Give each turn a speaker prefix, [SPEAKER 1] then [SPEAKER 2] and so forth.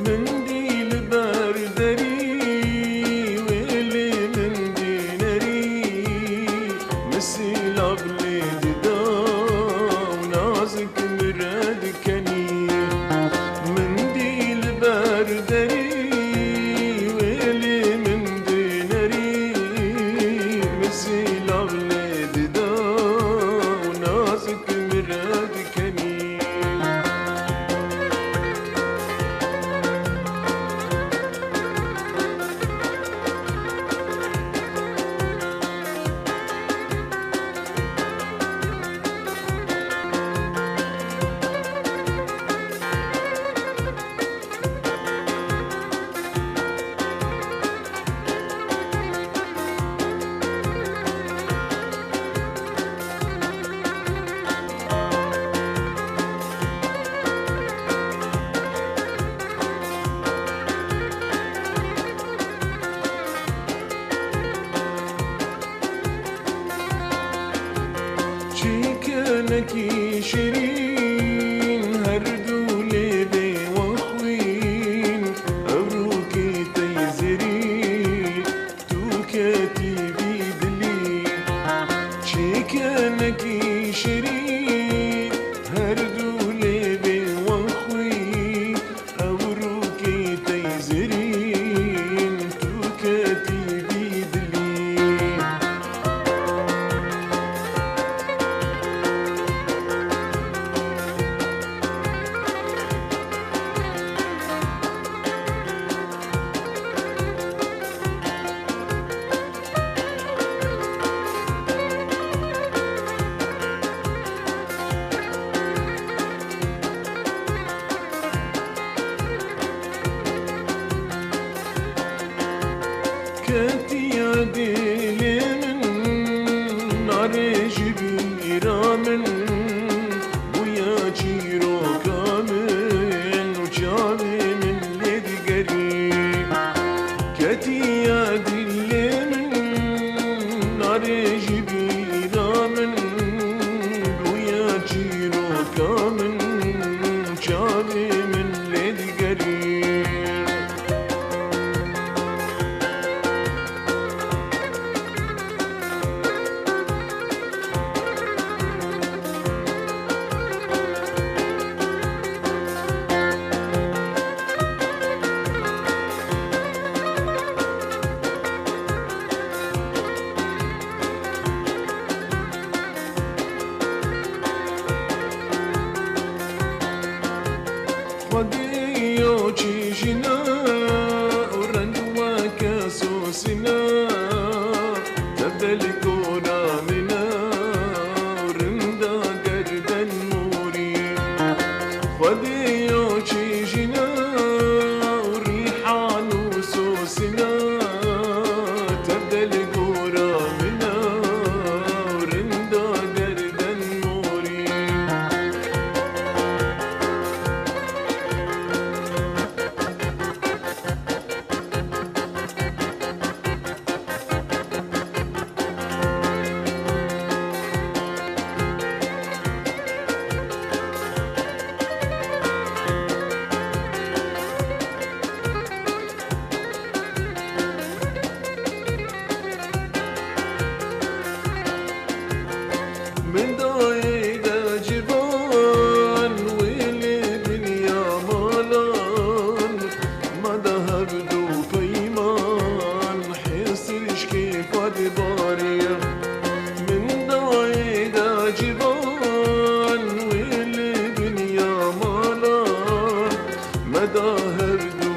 [SPEAKER 1] منديل باردري ويلي مندينري مسيل بلاد دا ونازك مراد كني منديل باردري ويلي مندينري مسيل بلاد دا ونازك مراد كني شيكانكي شيرين هردولي بي وخوين أبروكي تيزري توكاتي بيدلي شيكانكي شيرين هردولي بي وخوين أبروكي تيزري توكاتي بيدلي كاتي عديلي من ناري جبيرا من ويا جيرو كامل وجابي من ليدي قريب كاتي عديلي من ناري جبيرا من ويا جيرو كامل وجابي من ليدي قريب وديو جيجنا ورندوا كاسوسنا تبدل كونا منا ورندا قردن موري وديو جيجنا وريحان وسوسنا تبدل كونا منا ورندا قردن موري من دايدا جبان ويلي دنيا مالان ما ذهب دو فيمان حسش كيف باريا من دايدا جبان ويلي دنيا مالان ما ذهب دو